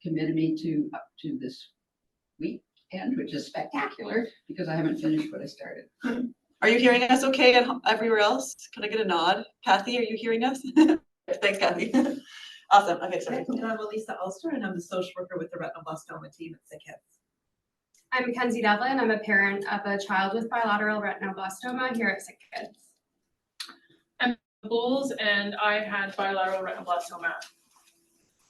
committed me to up to this weekend, which is spectacular because I haven't finished what I started. Are you hearing us okay everywhere else? Can I get a nod? Kathy, are you hearing us? Thanks, Kathy. Awesome. Okay, sorry. And I'm Elisa Ulster, and I'm the social worker with the retinoblastoma team at Psychosocial. I'm Mackenzie Devlin. I'm a parent of a child with bilateral retinoblastoma here at Sick Kids. I'm Bulls, and I had bilateral retinoblastoma.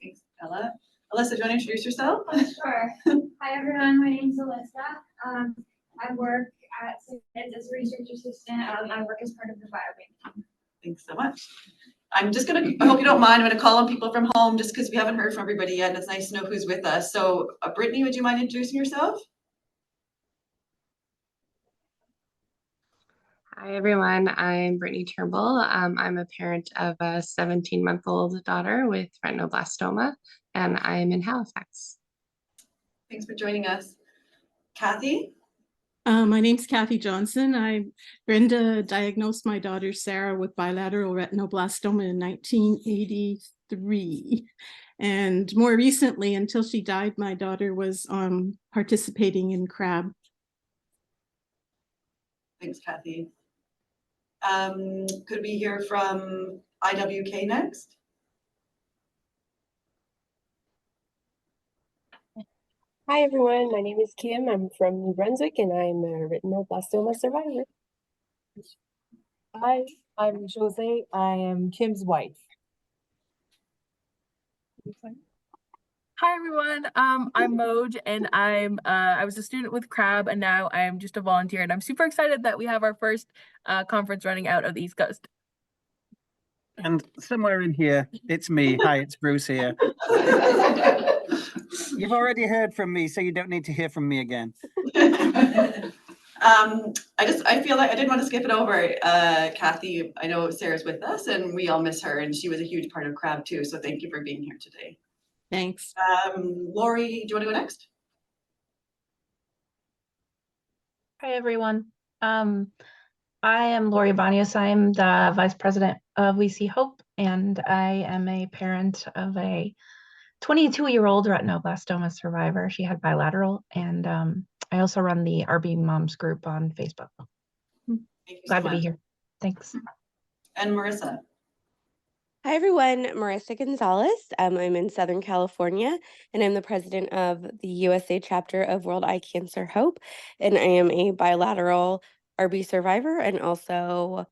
Thanks, Ella. Alyssa, do you want to introduce yourself? Sure. Hi, everyone. My name is Alyssa. I work at Sick Kids as a research assistant. I work as part of the biobank team. Thanks so much. I hope you don't mind, I'm gonna call on people from home just because we haven't heard from everybody yet, and it's nice to know who's with us. So Brittany, would you mind introducing yourself? Hi, everyone. I'm Brittany Turnbull. I'm a parent of a 17-month-old daughter with retinoblastoma, and I'm in Halifax. Thanks for joining us. Kathy? My name's Kathy Johnson. Brenda diagnosed my daughter Sarah with bilateral retinoblastoma in 1983. And more recently, until she died, my daughter was participating in CRAB. Thanks, Kathy. Could we hear from IWK next? Hi everyone, my name is Kim. I'm from New Brunswick and I'm a retinoblastoma survivor. Hi, I'm Jose. I am Kim's wife. Hi everyone, I'm Moj and I was a student with CRAB and now I'm just a volunteer, and I'm super excited that we have our first conference running out of the East Coast. And somewhere in here, it's me. Hi, it's Bruce here. You've already heard from me, so you don't need to hear from me again. I feel like I didn't want to skip it over. Kathy, I know Sarah's with us and we all miss her, and she was a huge part of CRAB too. So thank you for being here today. Thanks. Lori, do you want to go next? Hi, everyone. I am Lori Banias. I'm the Vice President of We See Hope, and I am a parent of a 22-year-old retinoblastoma survivor. She had bilateral, and I also run the RB Moms group on Facebook. Glad to be here. Thanks. And Marissa. Hi, everyone. Marissa Gonzalez. I'm in Southern California, and I'm the president of the USA chapter of World Eye Cancer Hope, and I am a bilateral RB survivor and also,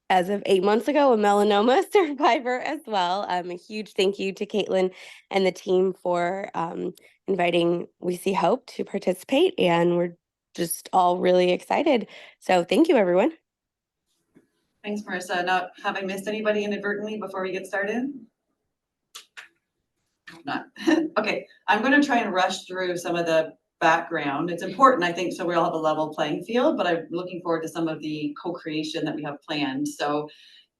as of 8 months ago, a melanoma survivor as well. A huge thank you to Caitlin and the team for inviting We See Hope to participate, and we're just all really excited. So thank you, everyone. Thanks, Marissa. Now, have I missed anybody inadvertently before we get started? Not. Okay, I'm going to try and rush through some of the background. It's important, I think, so we all have a level playing field, but I'm looking forward to some of the co-creation that we have planned. So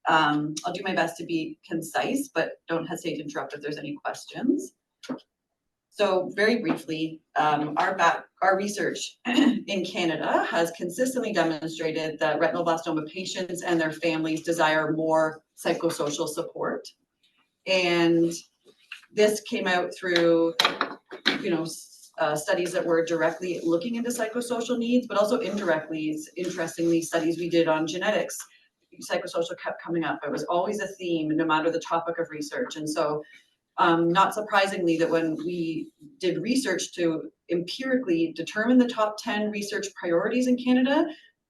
I'll do my best to be concise, but don't hesitate to interrupt if there's any questions. So very briefly, our research in Canada has consistently demonstrated that retinoblastoma patients and their families desire more psychosocial support. And this came out through, studies that were directly looking into psychosocial needs, but also indirectly, interestingly, studies we did on genetics. Psychosocial kept coming up. It was always a theme, no matter the topic of research. And so not surprisingly, that when we did research to empirically determine the top 10 research priorities in Canada,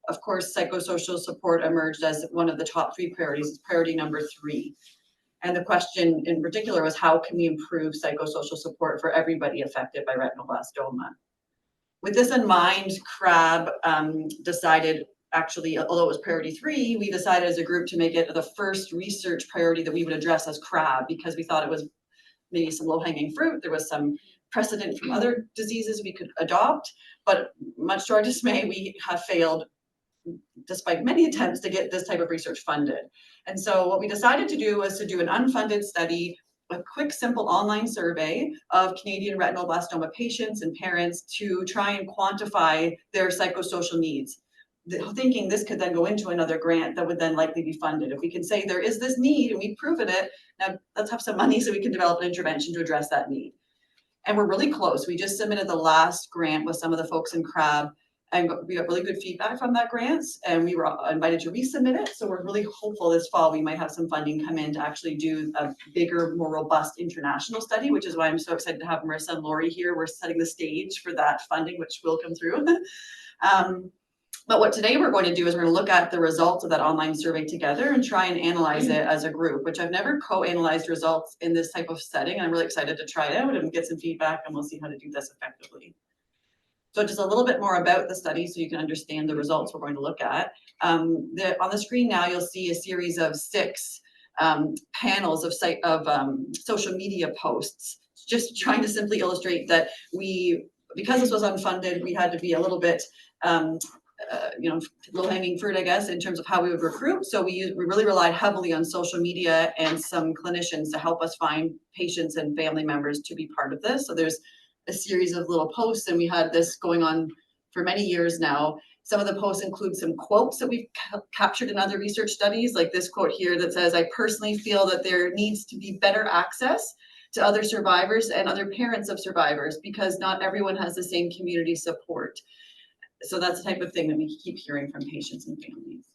of course, psychosocial support emerged as one of the top 3 priorities. It's priority number 3. And the question in particular was, how can we improve psychosocial support for everybody affected by retinoblastoma? With this in mind, CRAB decided, actually, although it was priority 3, we decided as a group to make it the first research priority that we would address as CRAB, because we thought it was maybe some low-hanging fruit. There was some precedent from other diseases we could adopt, but much to our dismay, we have failed despite many attempts to get this type of research funded. And so what we decided to do was to do an unfunded study, a quick, simple online survey of Canadian retinoblastoma patients and parents to try and quantify their psychosocial needs, thinking this could then go into another grant that would then likely be funded. If we can say there is this need and we've proven it, now let's have some money so we can develop an intervention to address that need. And we're really close. We just submitted the last grant with some of the folks in CRAB, and we got really good feedback from that grant, and we were invited to resubmit it. So we're really hopeful this fall we might have some funding come in to actually do a bigger, more robust international study, which is why I'm so excited to have Marissa and Lori here. We're setting the stage for that funding, which will come through. But what today we're going to do is we're going to look at the results of that online survey together and try and analyze it as a group, which I've never co-analyzed results in this type of setting. And I'm really excited to try it out and get some feedback, and we'll see how to do this effectively. So just a little bit more about the study so you can understand the results we're going to look at. On the screen now, you'll see a series of 6 panels of social media posts, just trying to simply illustrate that because this was unfunded, we had to be a little bit low-hanging fruit, I guess, in terms of how we would recruit. So we really relied heavily on social media and some clinicians to help us find patients and family members to be part of this. So there's a series of little posts, and we had this going on for many years now. Some of the posts include some quotes that we've captured in other research studies, like this quote here that says, "I personally feel that there needs to be better access to other survivors and other parents of survivors because not everyone has the same community support." So that's the type of thing that we keep hearing from patients and families.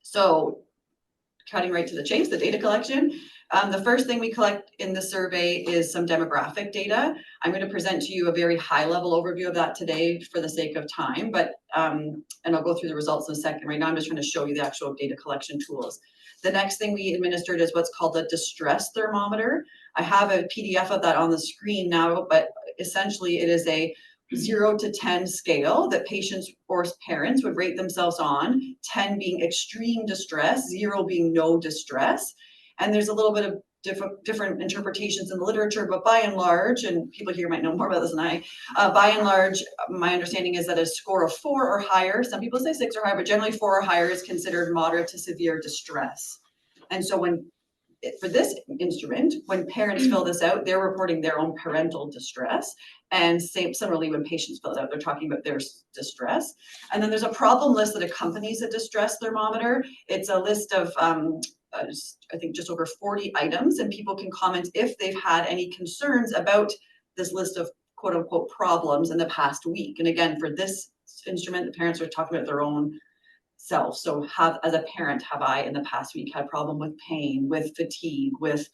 So cutting right to the chase, the data collection. The first thing we collect in the survey is some demographic data. I'm going to present to you a very high-level overview of that today for the sake of time, but and I'll go through the results in a second. Right now, I'm just trying to show you the actual data collection tools. The next thing we administered is what's called a distress thermometer. I have a PDF of that on the screen now, but essentially it is a 0 to 10 scale that patients or parents would rate themselves on, 10 being extreme distress, 0 being no distress. And there's a little bit of different interpretations in the literature, but by and large, and people here might know more about this than I, by and large, my understanding is that a score of 4 or higher, some people say 6 or higher, but generally 4 or higher is considered moderate to severe distress. And so for this instrument, when parents fill this out, they're reporting their own parental distress. And similarly, when patients fill it out, they're talking about their distress. And then there's a problem list that accompanies a distress thermometer. It's a list of, I think, just over 40 items, and people can comment if they've had any concerns about this list of quote unquote problems in the past week. And again, for this instrument, the parents are talking about their own self. So as a parent, have I in the past week had problem with pain, with fatigue, with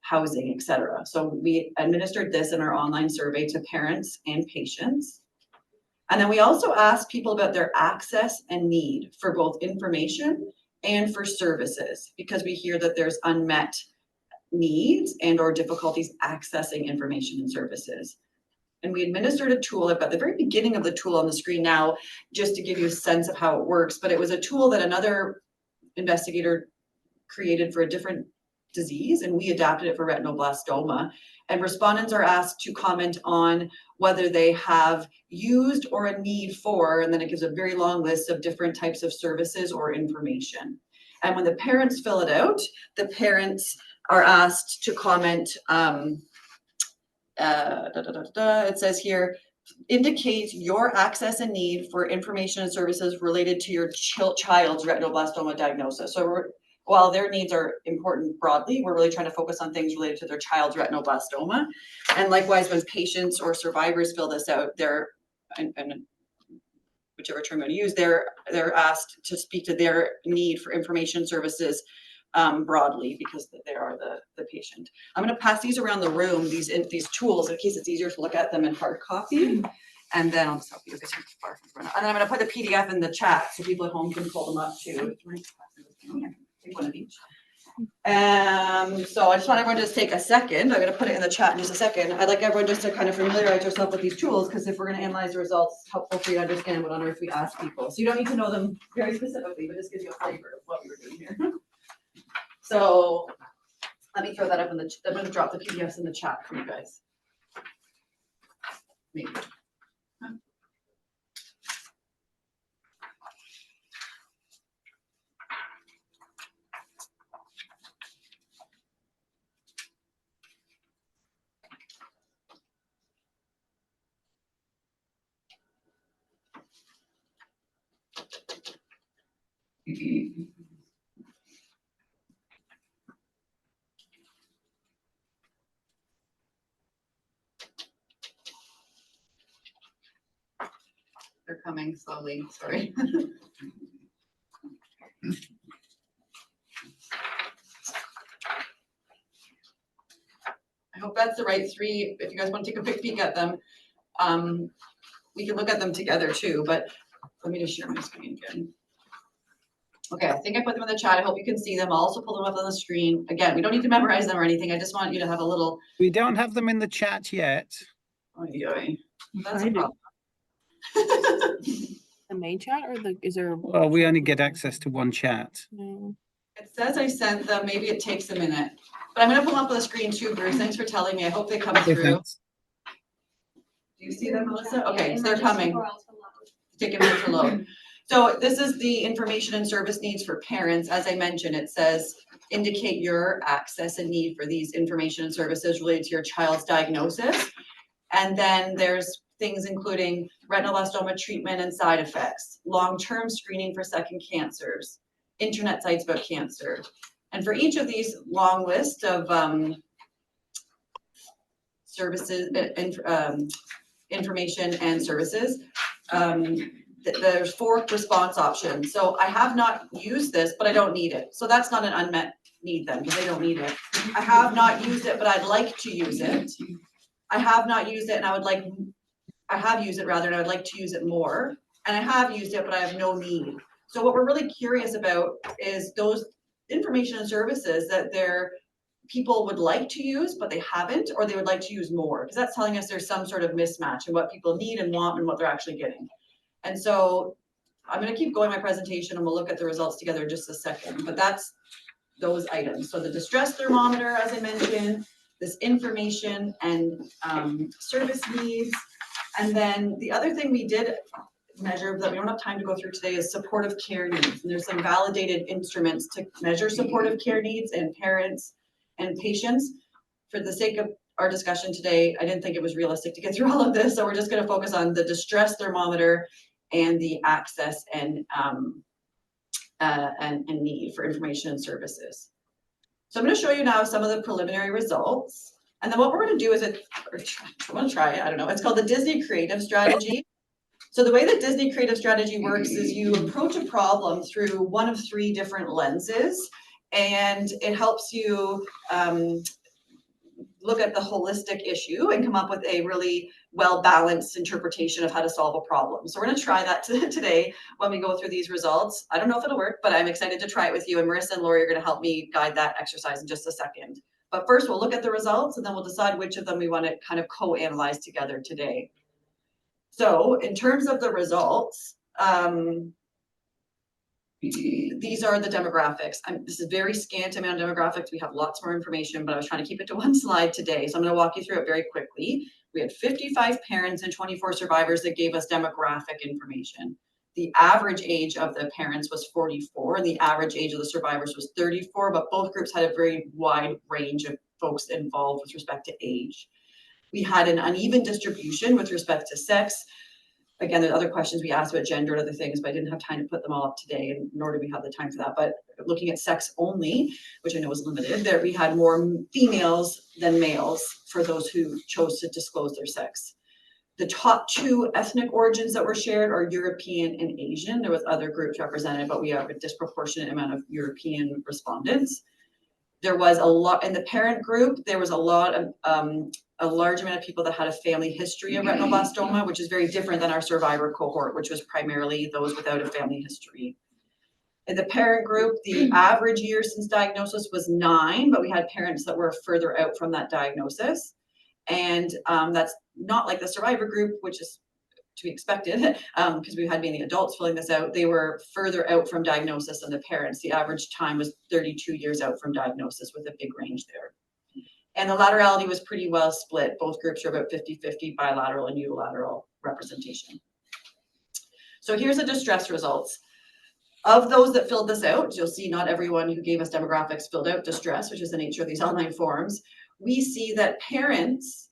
housing, etc. So we administered this in our online survey to parents and patients. And then we also asked people about their access and need for both information and for services, because we hear that there's unmet needs and or difficulties accessing information and services. And we administered a tool. I've got the very beginning of the tool on the screen now, just to give you a sense of how it works. But it was a tool that another investigator created for a different disease, and we adapted it for retinoblastoma. And respondents are asked to comment on whether they have used or a need for, and then it gives a very long list of different types of services or information. And when the parents fill it out, the parents are asked to comment, it says here, indicate your access and need for information and services related to your child's retinoblastoma diagnosis. So while their needs are important broadly, we're really trying to focus on things related to their child's retinoblastoma. And likewise, when patients or survivors fill this out, and whichever term I'm going to use, they're asked to speak to their need for information services broadly, because they are the patient. I'm going to pass these around the room, these tools, in case it's easier to look at them in hard copy. And then I'll just help you because you're far from front. And then I'm going to put the PDF in the chat so people at home can pull them up too. Take one of each. So I just want everyone to just take a second. I'm going to put it in the chat in just a second. I'd like everyone just to kind of familiarize yourself with these tools, because if we're going to analyze the results, it's helpful for you to understand what on earth we ask people. So you don't need to know them very specifically, but just gives you a flavor of what we were doing here. So let me throw that up in the, I'm going to drop the PDFs in the chat for you guys. Maybe. They're coming slowly, sorry. I hope that's the right three. If you guys want to take a quick peek at them, we can look at them together too, but let me just share my screen again. Okay, I think I put them in the chat. I hope you can see them. I'll also pull them up on the screen. Again, we don't need to memorize them or anything. I just want you to have a little. We don't have them in the chat yet. That's a problem. The main chat or is there? Well, we only get access to one chat. No. It says I sent them. Maybe it takes a minute, but I'm going to pull them up on the screen too, Bruce. Thanks for telling me. I hope they come Okay, through. thanks. Do you see them, Melissa? Okay, so they're coming. Take a minute to load. So this is the information and service needs for parents. As I mentioned, it says indicate your access and need for these information and services related to your child's diagnosis. And then there's things including retinoblastoma treatment and side effects, long-term screening for second cancers, internet sites about cancer. And for each of these long list of services, information and services, there's 4 response options. So I have not used this, but I don't need it. So that's not an unmet need then, because they don't need it. I have not used it, but I'd like to use it. I have not used it and I have used it rather, and I would like to use it more. And I have used it, but I have no need. So what we're really curious about is those information and services that people would like to use, but they haven't, or they would like to use more, because that's telling us there's some sort of mismatch in what people need and want and what they're actually getting. And so I'm going to keep going my presentation and we'll look at the results together in just a second, but that's those items. So the distress thermometer, as I mentioned, this information and service needs. And then the other thing we did measure that we don't have time to go through today is supportive care needs. And there's some validated instruments to measure supportive care needs in parents and patients. For the sake of our discussion today, I didn't think it was realistic to get through all of this, so we're just going to focus on the distress thermometer and the access and need for information and services. So I'm going to show you now some of the preliminary results. And then what we're going to do is I want to try it. I don't know. It's called the Disney Creative Strategy. So the way that Disney Creative Strategy works is you approach a problem through one of 3 different lenses, and it helps you look at the holistic issue and come up with a really well-balanced interpretation of how to solve a problem. So we're going to try that today when we go through these results. I don't know if it'll work, but I'm excited to try it with you. And Marissa and Lori are going to help me guide that exercise in just a second. But first, we'll look at the results, and then we'll decide which of them we want to kind of co-analyze together today. So in terms of the results, these are the demographics. This is very scant amount of demographics. We have lots more information, but I was trying to keep it to one slide today. So I'm going to walk you through it very quickly. We had 55 parents and 24 survivors that gave us demographic information. The average age of the parents was 44, and the average age of the survivors was 34, but both groups had a very wide range of folks involved with respect to age. We had an uneven distribution with respect to sex. Again, there's other questions we asked about gender and other things, but I didn't have time to put them all up today, and nor do we have the time for that. But looking at sex only, which I know is limited, there we had more females than males for those who chose to disclose their sex. The top 2 ethnic origins that were shared are European and Asian. There was other groups represented, but we have a disproportionate amount of European respondents. There was a lot in the parent group. There was a large amount of people that had a family history of retinoblastoma, which is very different than our survivor cohort, which was primarily those without a family history. In the parent group, the average year since diagnosis was 9, but we had parents that were further out from that diagnosis. And that's not like the survivor group, which is to be expected, because we had mainly adults filling this out. They were further out from diagnosis than the parents. The average time was 32 years out from diagnosis, with a big range there. And the laterality was pretty well split. Both groups are about 50-50 bilateral and unilateral representation. So here's the distress results. Of those that filled this out, you'll see not everyone who gave us demographics filled out distress, which is the nature of these online forms. We see that parents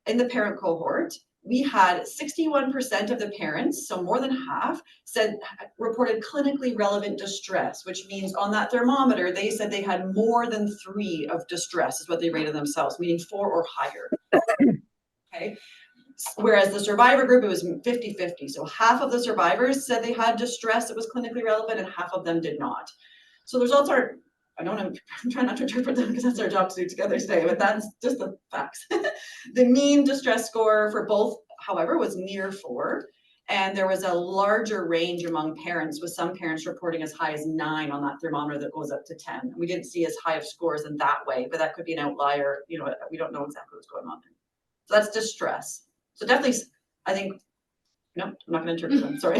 in the parent cohort, we had 61% of the parents, so more than half, reported clinically relevant distress, which means on that thermometer, they said they had more than 3 of distress is what they rated themselves, meaning 4 or higher. Okay. Whereas the survivor group, it was 50-50. So half of the survivors said they had distress that was clinically relevant and half of them did not. So the results are, I'm trying not to interpret them because that's our job to do together today, but that's just the facts. The mean distress score for both, however, was near 4. And there was a larger range among parents, with some parents reporting as high as 9 on that thermometer that goes up to 10. We didn't see as high of scores in that way, but that could be an outlier. You know, we don't know exactly what's going on there. So that's distress. So definitely, I think, no, I'm not going to interpret them, sorry.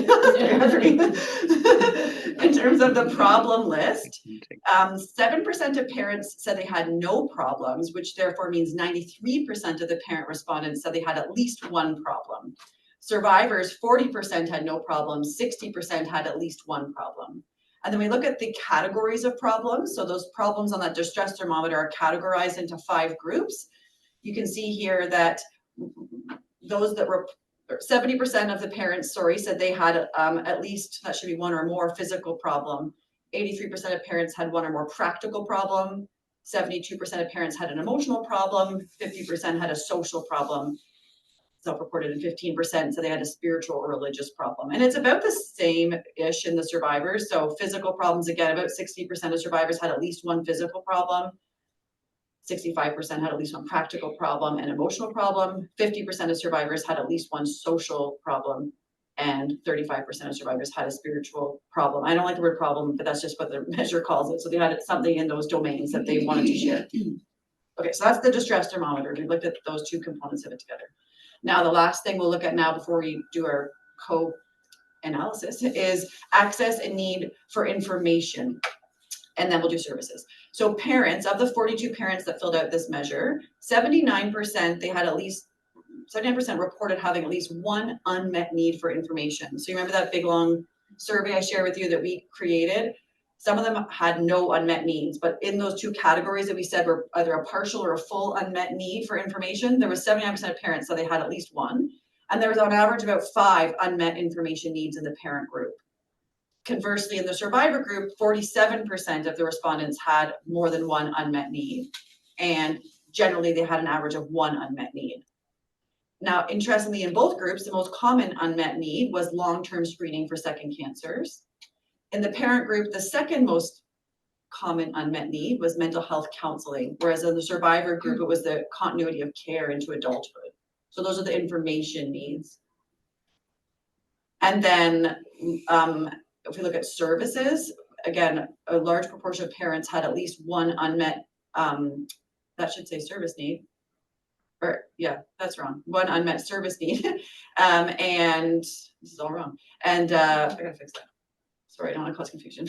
In terms of the problem list, 7% of parents said they had no problems, which therefore means 93% of the parent respondents said they had at least one problem. Survivors, 40% had no problems, 60% had at least one problem. And then we look at the categories of problems. So those problems on that distress thermometer are categorized into 5 groups. You can see here that those that were 70% of the parents, said they had at least, that should be 1 or more physical problem. 83% of parents had 1 or more practical problem. 72% of parents had an emotional problem. 50% had a social problem, self-reported, and 15% so they had a spiritual or religious problem. And it's about the same-ish in the survivors. So physical problems, again, about 60% of survivors had at least 1 physical problem. 65% had at least 1 practical problem and emotional problem. 50% of survivors had at least 1 social problem, and 35% of survivors had a spiritual problem. I don't like the word problem, but that's just what the measure calls it. So they had something in those domains that they wanted to share. Okay, so that's the distress thermometer. We looked at those 2 components of it together. Now, the last thing we'll look at now before we do our co-analysis is access and need for information. And then we'll do services. So parents, of the 42 parents that filled out this measure, 79%, they had at least, 79% reported having at least 1 unmet need for information. So you remember that big long survey I shared with you that we created? Some of them had no unmet needs, but in those 2 categories that we said were either a partial or a full unmet need for information, there was 79% of parents, so they had at least 1. And there was on average about 5 unmet information needs in the parent group. Conversely, in the survivor group, 47% of the respondents had more than 1 unmet need. And generally, they had an average of 1 unmet need. Now, interestingly, in both groups, the most common unmet need was long-term screening for second cancers. In the parent group, the second most common unmet need was mental health counseling, whereas in the survivor group, it was the continuity of care into adulthood. So those are the information needs. And then if we look at services, again, a large proportion of parents had at least 1 unmet, that should say service need. Or yeah, that's wrong. 1 unmet service need. And this is all wrong. And I gotta fix that. Sorry, I don't want to cause confusion.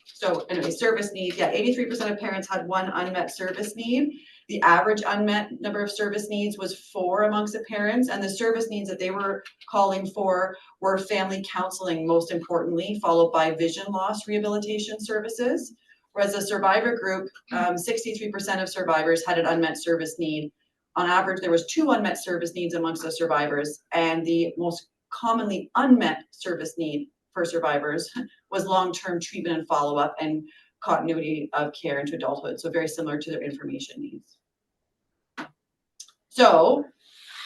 So anyway, service needs, yeah, 83% of parents had 1 unmet service need. The average unmet number of service needs was 4 amongst the parents, and the service needs that they were calling for were family counseling, most importantly, followed by vision loss rehabilitation services. Whereas the survivor group, 63% of survivors had an unmet service need. On average, there was 2 unmet service needs amongst the survivors, and the most commonly unmet service need for survivors was long-term treatment and follow-up and continuity of care into adulthood. So very similar to their information needs. So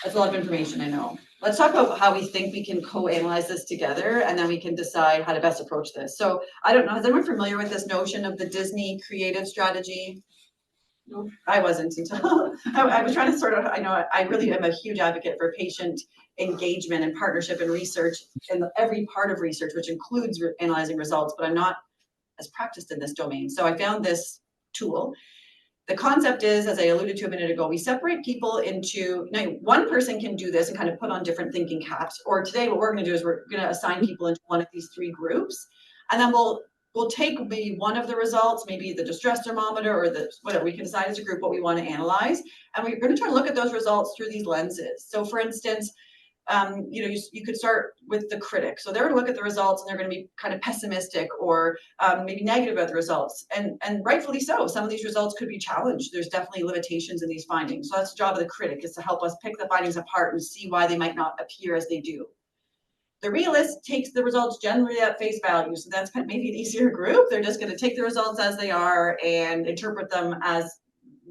that's a lot of information, I know. Let's talk about how we think we can co-analyze this together, and then we can decide how to best approach this. So I don't know, is anyone familiar with this notion of the Disney creative strategy? No, I wasn't until I was trying to sort of, I know I really am a huge advocate for patient engagement and partnership and research in every part of research, which includes analyzing results, but I'm not as practiced in this domain. So I found this tool. The concept is, as I alluded to a minute ago, we separate people into, now 1 person can do this and kind of put on different thinking caps, or today what we're going to do is we're going to assign people into one of these 3 groups, and then we'll take maybe one of the results, maybe the distress thermometer or the whatever, we can decide as a group what we want to analyze, and we're going to try to look at those results through these lenses. So for instance, you could start with the critic. So they're going to look at the results and they're going to be kind of pessimistic or maybe negative about the results. And rightfully so. Some of these results could be challenged. There's definitely limitations in these findings. So that's the job of the critic, is to help us pick the findings apart and see why they might not appear as they do. The realist takes the results generally at face value. So that's maybe an easier group. They're just going to take the results as they are and interpret them as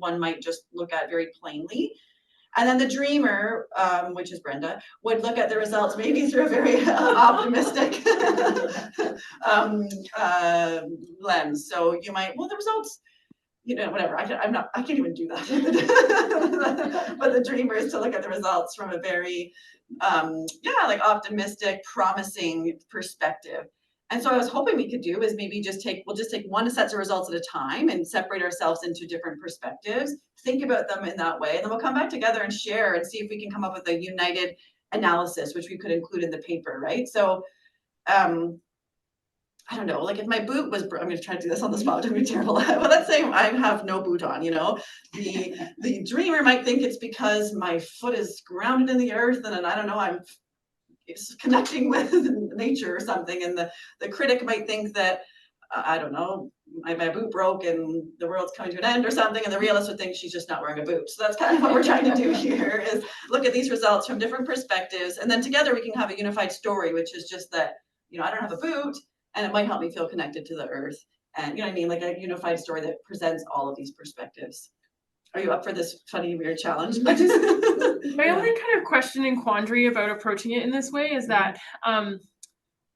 one might just look at very plainly. And then the dreamer, which is Brenda, would look at the results maybe through a very optimistic lens. So you might, well, the results, you know, whatever. I can't even do that. But the dreamer is to look at the results from a very, like optimistic, promising perspective. And so I was hoping we could do is maybe we'll just take one set of results at a time and separate ourselves into different perspectives, think about them in that way, and then we'll come back together and share and see if we can come up with a united analysis, which we could include in the paper, right? So, I don't know, like if my boot was, I'm going to try to do this on the spot, it'd be terrible. But let's say I have no boot on, you know, the dreamer might think it's because my foot is grounded in the earth and I don't know, I'm connecting with nature or something, and the critic might think that I don't know, my boot broke and the world's coming to an end or something, and the realist would think she's just not wearing a boot. So that's kind of what we're trying to do here, is look at these results from different perspectives, and then together we can have a unified story, which is just that, you know, I don't have a boot and it might help me feel connected to the earth, and you know what I mean, like a unified story that presents all of these perspectives. Are you up for this funny, weird challenge? My only kind of question and quandary about approaching it in this way is that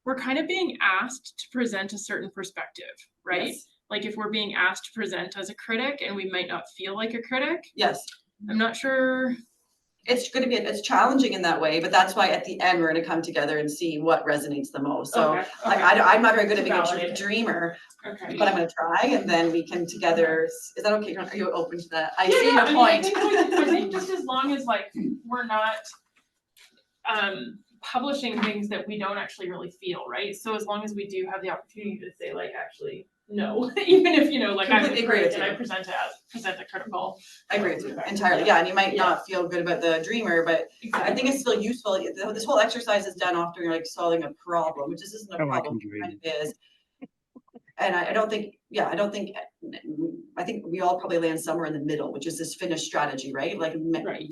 we're kind of being asked to present a certain perspective, right? Yes. Like if we're being asked to present as a critic and we might not feel like a critic. Yes. I'm not sure. It's going to be, it's challenging in that way, but that's why at the end we're going to come together and see what resonates the most. So Okay. I'm not very good at being a Validate. dreamer, Okay. but I'm going to try, and then we can together. Is that okay? Are you open to that? I Yeah, see yeah, your I mean, point. I think just as long as like we're not publishing things that we don't actually really feel, right? So as long as we do have the opportunity to say like, actually, no, even if, you know, like I'm Completely agree with and I you. present a critical. I agree with you entirely. Yeah, and you might not feel good about the dreamer, but I think it's still useful. This whole exercise is done after you're like solving a problem, which isn't a problem, it kind of is. And I think we all probably land somewhere in the middle, which is this finished strategy, right? Like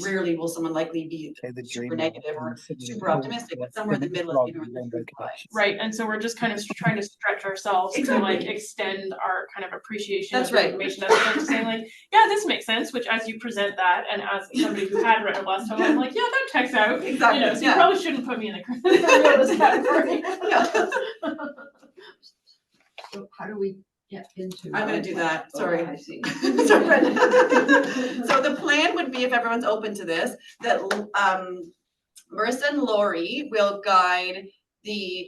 rarely will someone likely be super negative or super optimistic, but somewhere in the middle is maybe where the truth lies. Right, and so we're just kind of trying to stretch ourselves to like extend our kind of appreciation That's of the information, as opposed to saying like, yeah, this makes sense, which as you present that, and as somebody who had retinoblastoma, I'm like, yeah, that checks out. Exactly. You know, so you probably shouldn't put me in the realist category. So how do we get into? I'm going to do that. Sorry. I see. So the plan would be, if everyone's open to this, that Marissa and Lori will guide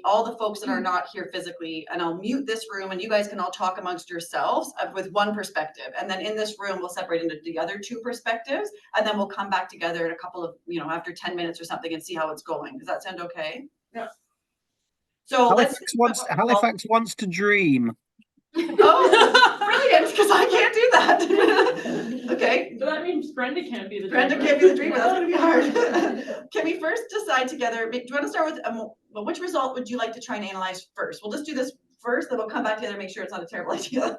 all the folks that are not here physically, and I'll mute this room and you guys can all talk amongst yourselves with one perspective. And then in this room, we'll separate into the other two perspectives, and then we'll come back together in a couple of, you know, after 10 minutes or something and see how it's going. Does that sound okay? Yeah. So Halifax wants to dream. Oh, brilliant, because I can't do that. Okay. But that means Brenda can't be the Brenda dreamer. can't be the dreamer. That's going to be hard. Can we first decide together? Do you want to start with, well, which result would you like to try and analyze first? We'll just do this first, then we'll come back together and make sure it's not a terrible idea.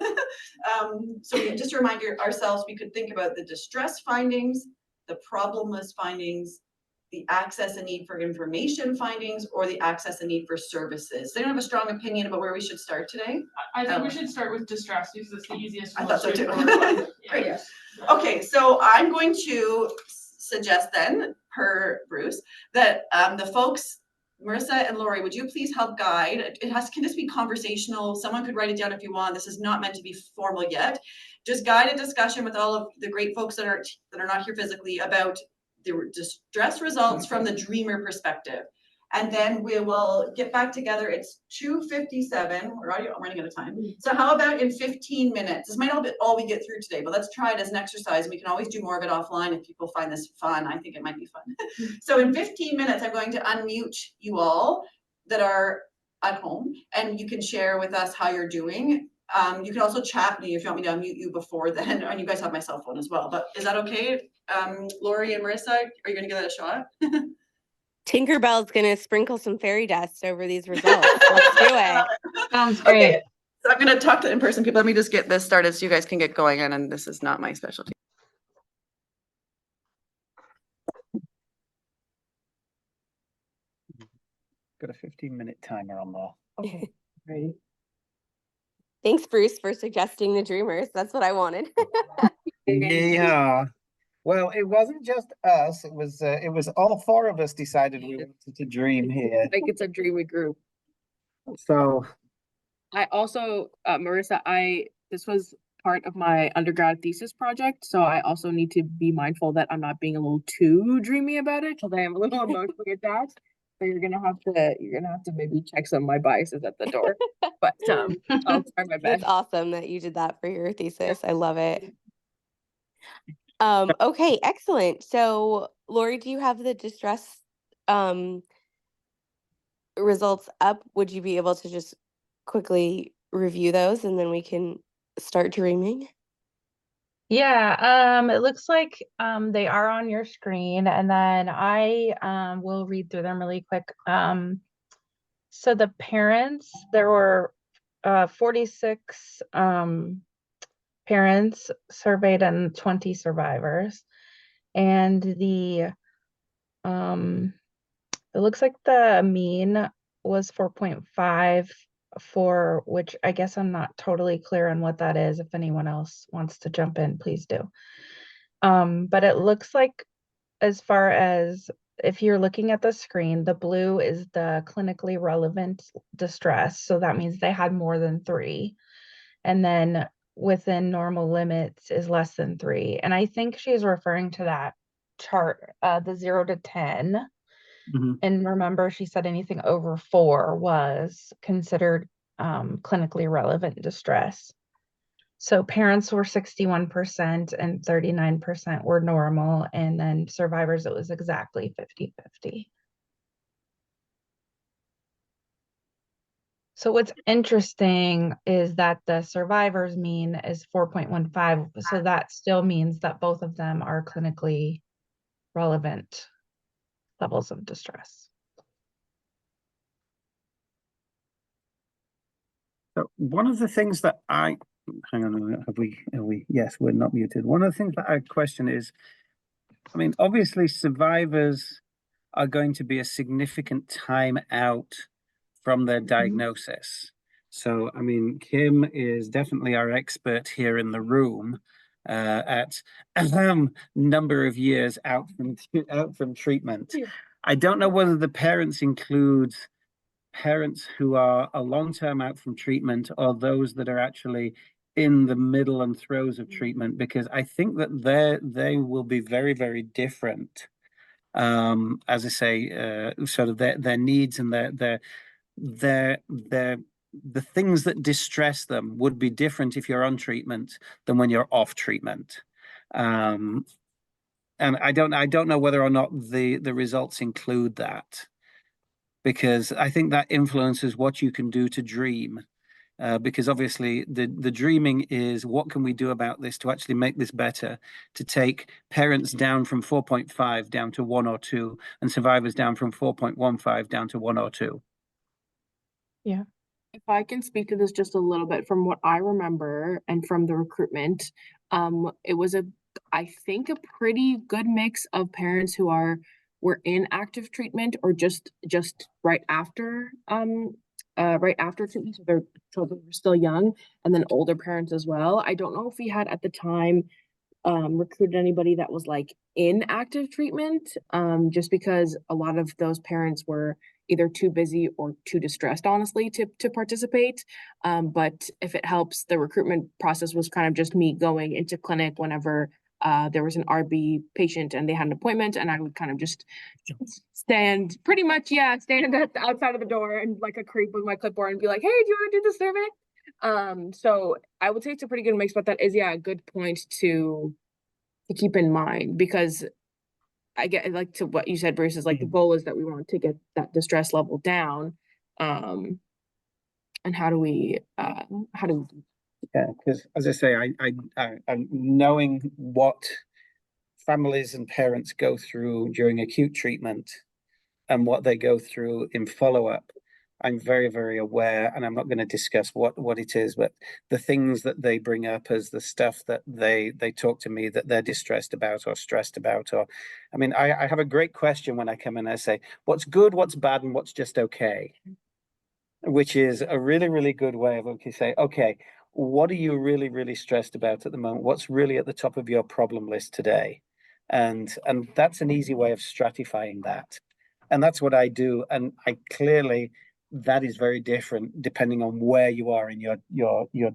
So just to remind ourselves, we could think about the distress findings, the problemless findings, the access and need for information findings, or the access and need for services. They don't have a strong opinion about where we should start today. I think we should start with distress because it's the easiest. I thought so too. Great. Yes. Okay, so I'm going to suggest then, per Bruce, that the folks, Marissa and Lori, would you please help guide? Can this be conversational? Someone could write it down if you want. This is not meant to be formal yet. Just guide a discussion with all of the great folks that are not here physically about the distress results from the dreamer perspective. And then we will get back together. It's 2:57. We're already running out of time. So how about in 15 minutes? This might not be all we get through today, but let's try it as an exercise. And we can always do more of it offline if people find this fun. I think it might be fun. So in 15 minutes, I'm going to unmute you all that are at home, and you can share with us how you're doing. You can also chat me if you want me to unmute you before then, and you guys have my cell phone as well. But is that okay? Lori and Marissa, are you going to give that a shot? Tinkerbell's gonna sprinkle some fairy dust over these results. Let's do it. Sounds great. Okay, so I'm going to talk to in-person people. Let me just get this started so you guys can get going, and this is not my specialty. Got a 15-minute timer on there. Okay, ready? Thanks, Bruce, for suggesting the dreamers. That's what I wanted. Yeah. Well, it wasn't just us. It was all four of us decided we wanted to dream here. Like it's a dreamy group. So I also, Marissa, this was part of my undergrad thesis project, so I also need to be mindful that I'm not being a little too dreamy about it because I am a little emotionally attached. So you're gonna have to maybe check some of my biases at the door. But I'll try my That's best. awesome that you did that for your thesis. I love it. Okay, excellent. So, Lori, do you have the distress results up? Would you be able to just quickly review those and then we can start dreaming? Yeah, it looks like they are on your screen, and then I will read through them really quick. So the parents, there were 46 parents surveyed and 20 survivors. And the it looks like the mean was 4.5, for which I guess I'm not totally clear on what that is. If anyone else wants to jump in, please do. But it looks like, as far as if you're looking at the screen, the blue is the clinically relevant distress. So that means they had more than 3. And then within normal limits is less than 3. And I think she's referring to that chart, the 0 to 10. And remember, she said anything over 4 was considered clinically relevant distress. So parents were 61% and 39% were normal. And then survivors, it was exactly 50-50. So what's interesting is that the survivors mean is 4.15. So that still means that both of them are clinically relevant levels of distress. So one of the things that hang on, have we, yes, we're not muted. One of the things that I question is, I mean, obviously survivors are going to be a significant time out from their diagnosis. So, I mean, Kim is definitely our expert here in the room at number of years out from treatment. Yeah. I don't know whether the parents include parents who are a long term out from treatment or those that are actually in the middle and throes of treatment, because I think that they will be very, very different. As I say, sort of their needs and the things that distress them would be different if you're on treatment than when you're off treatment. And I don't know whether or not the results include that, because I think that influences what you can do to dream. Because obviously the dreaming is, what can we do about this to actually make this better, to take parents down from 4.5 down to 1 or 2 and survivors down from 4.15 down to 1 or 2. Yeah. If I can speak to this just a little bit from what I remember and from the recruitment, it was I think a pretty good mix of parents who were in active treatment or just right after treatment, so their children were still young, and then older parents as well. I don't know if we had at the time recruited anybody that was like in active treatment, just because a lot of those parents were either too busy or too distressed, honestly, to participate. But if it helps, the recruitment process was kind of just me going into clinic whenever there was an RB patient and they had an appointment, and I would kind of just stand outside of the door and like a creep with my clipboard and be like, hey, do you want to do the survey? So I would say it's a pretty good mix, but that is, a good point to keep in mind, because I get like to what you said, Bruce, is like the goal is that we want to get that distress level down. And how do we yeah, because as I say, I'm knowing what families and parents go through during acute treatment and what they go through in follow-up. I'm very, very aware, and I'm not going to discuss what it is, but the things that they bring up as the stuff that they talk to me that they're distressed about or stressed about. Or, I mean, I have a great question when I come in. I say, what's good, what's bad, and what's just okay, which is a really, really good way of say, okay, what are you really, really stressed about at the moment? What's really at the top of your problem list today? And that's an easy way of stratifying that. And that's what I do. And I clearly, that is very different depending on where you are in your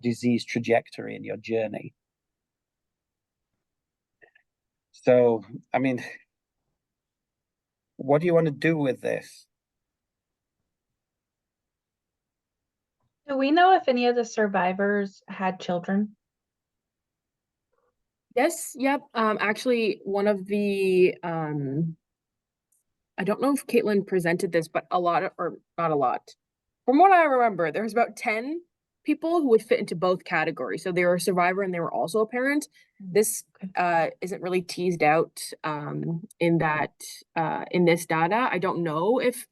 disease trajectory and your journey. So, I mean, what do you want to do with this? Do we know if any of the survivors had children? Yes, yep. Actually, one of the I don't know if Caitlin presented this, but a lot of, or not a lot. From what I remember, there was about 10 people who would fit into both categories. So they were a survivor and they were also a parent. This isn't really teased out in that in this data. I don't know if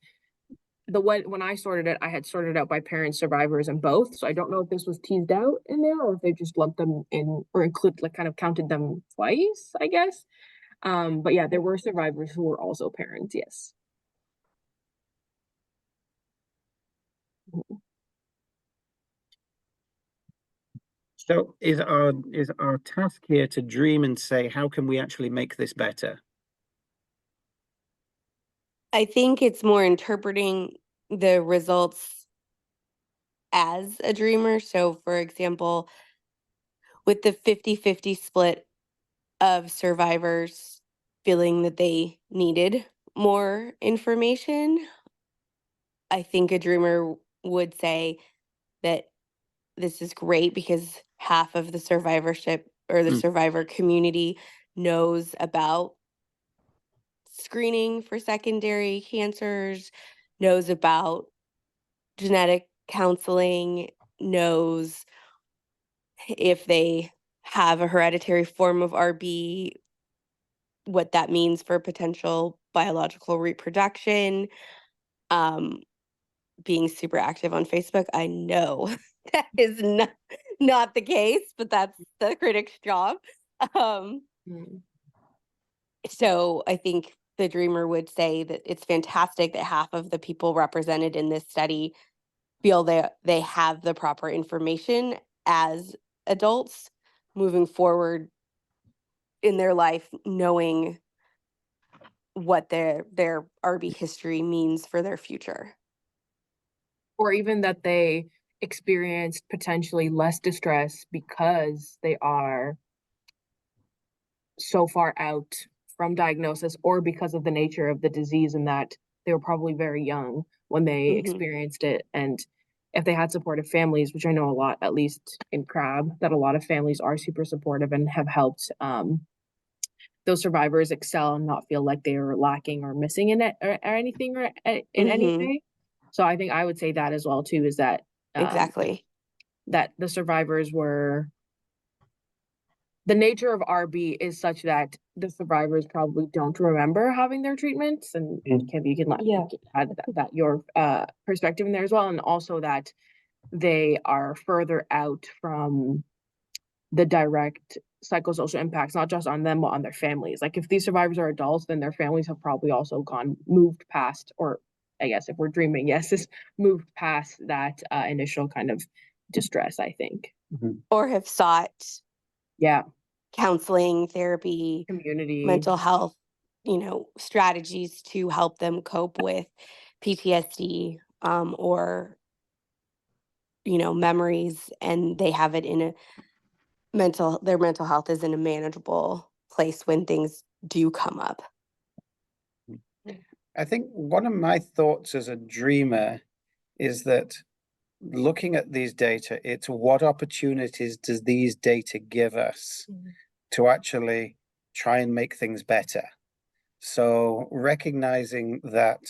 when I sorted it, I had sorted out by parents, survivors, and both. So I don't know if this was teased out in there or if they just lumped them in or include like kind of counted them twice, I guess. But yeah, there were survivors who were also parents, yes. So is our task here to dream and say, how can we actually make this better? I think it's more interpreting the results as a dreamer. So, for example, with the 50-50 split of survivors feeling that they needed more information, I think a dreamer would say that this is great because half of the survivorship or the survivor community knows about screening for secondary cancers, knows about genetic counseling, knows if they have a hereditary form of RB, what that means for potential biological reproduction. Being super active on Facebook, I know that is not the case, but that's the critic's job. So I think the dreamer would say that it's fantastic that half of the people represented in this study feel that they have the proper information as adults moving forward in their life, knowing what their RB history means for their future. Or even that they experienced potentially less distress because they are so far out from diagnosis, or because of the nature of the disease and that they were probably very young when they experienced it. And if they had supportive families, which I know a lot, at least in CRAB, that a lot of families are super supportive and have helped those survivors excel and not feel like they are lacking or missing in it or anything or in any way. So I think I would say that as well too, is that exactly that the survivors were, the nature of RB is such that the survivors probably don't remember having their treatments, and Kim, you can add that your perspective in there as well, and also that they are further out from the direct psychosocial impacts, not just on them, but on their families. Like if these survivors are adults, then their families have probably also moved past, or I guess if we're dreaming, yes, is moved past that initial kind of distress, I think. Or have sought yeah counseling, therapy, community, mental health, strategies to help them cope with PTSD or memories, and they have it in their mental health is in a manageable place when things do come up. I think one of my thoughts as a dreamer is that looking at these data, it's what opportunities does these data give us to actually try and make things better? So recognizing that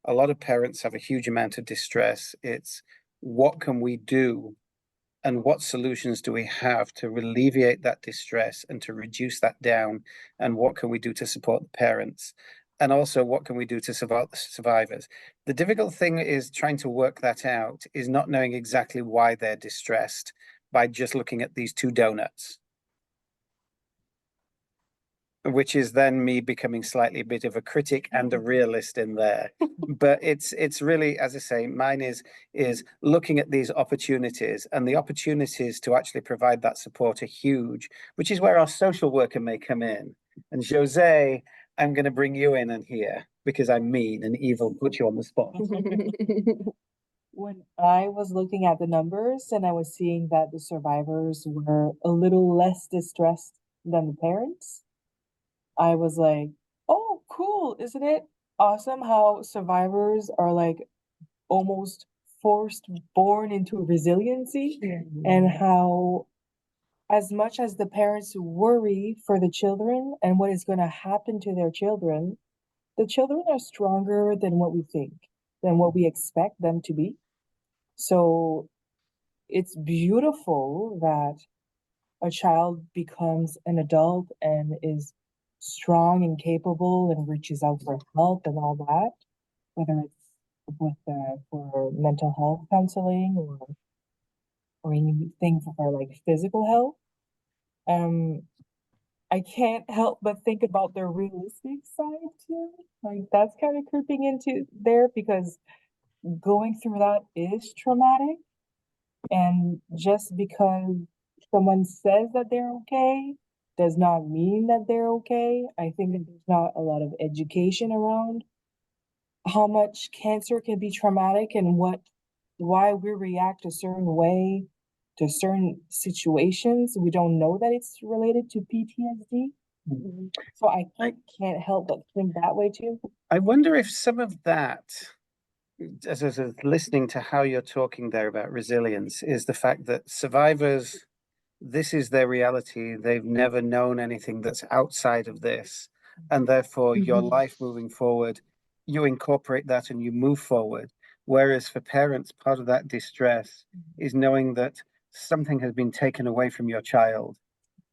a lot of parents have a huge amount of distress, it's what can we do and what solutions do we have to alleviate that distress and to reduce that down, and what can we do to support the parents? And also, what can we do to support the survivors? The difficult thing is trying to work that out, is not knowing exactly why they're distressed by just looking at these two donuts. which is then me becoming slightly a bit of a critic and a realist in there. But it's really, as I say, mine is looking at these opportunities, and the opportunities to actually provide that support are huge, which is where our social worker may come in. And Jose, I'm going to bring you in and here because I'm mean and evil, put you on the spot. When I was looking at the numbers and I was seeing that the survivors were a little less distressed than the parents, I was like, oh, cool, isn't it awesome how survivors are like almost forced born into resiliency, and how as much as the parents worry for the children and what is going to happen to their children, the children are stronger than what we think, than what we expect them to be. So it's beautiful that a child becomes an adult and is strong and capable and reaches out for help and all that, whether it's with for mental health counseling or anything for like physical health. I can't help but think about the realistic side too. Like that's kind of creeping into there because going through that is traumatic. And just because someone says that they're okay does not mean that they're okay. I think that there's not a lot of education around how much cancer can be traumatic and why we react a certain way to certain situations. We don't know that it's related to PTSD. So I can't help but think that way too. I wonder if some of that, as I was listening to how you're talking there about resilience, is the fact that survivors, this is their reality. They've never known anything that's outside of this. And therefore, your life moving forward, you incorporate that and you move forward. Whereas for parents, part of that distress is knowing that something has been taken away from your child.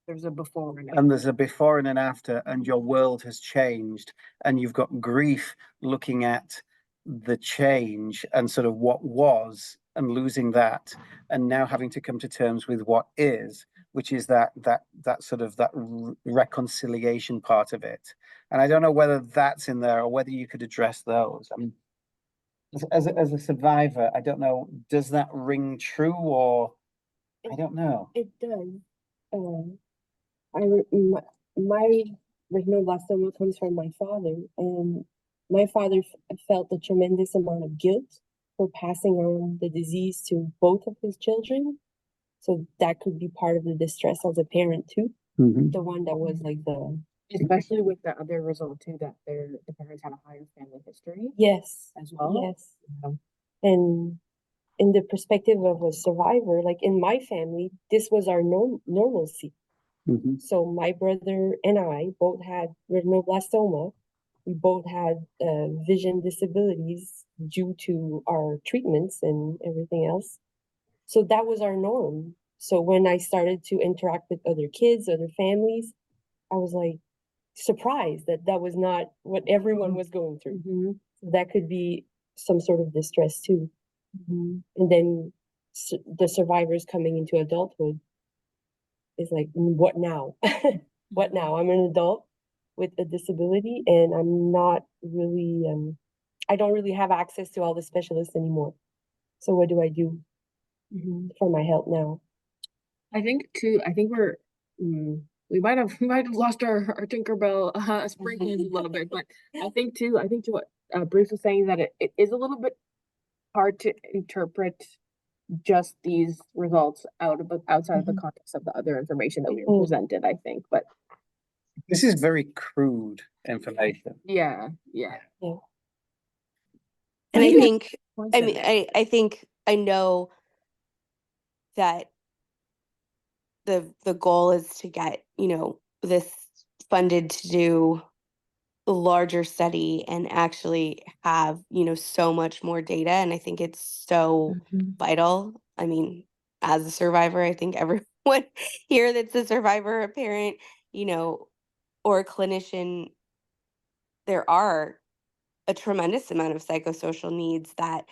There's a before and And there's a before and an after, and your world has changed. And you've got grief looking at the change and sort of what was and losing that, and now having to come to terms with what is, which is that sort of that reconciliation part of it. And I don't know whether that's in there or whether you could address those. I mean, as a survivor, I don't know, does that ring true, or I don't know. It does. My retinoblastoma comes from my father, and my father felt a tremendous amount of guilt for passing on the disease to both of his children. So that could be part of the distress as a parent too. The one that was like especially with the other result too, that the parents had a higher family history. Yes. As well. Yes. And in the perspective of a survivor, like in my family, this was our normalcy. So my brother and I both had retinoblastoma. We both had vision disabilities due to our treatments and everything else. So that was our norm. So when I started to interact with other kids, other families, I was like surprised that that was not what everyone was going through. So that could be some sort of distress too. And then the survivors coming into adulthood is like, what now? What now? I'm an adult with a disability, and I'm not really, I don't really have access to all the specialists anymore. So what do I do for my health now? I think we're we might have lost our Tinkerbell sprinkles a little bit, but I think to what Bruce was saying, that it is a little bit hard to interpret just these results outside of the context of the other information that we were presented, I think. But this is very crude information. Yeah. And I think, I think I know that the goal is to get, this funded to do a larger study and actually have, so much more data. And I think it's so vital. I mean, as a survivor, I think everyone here that's a survivor, a parent, or a clinician, there are a tremendous amount of psychosocial needs that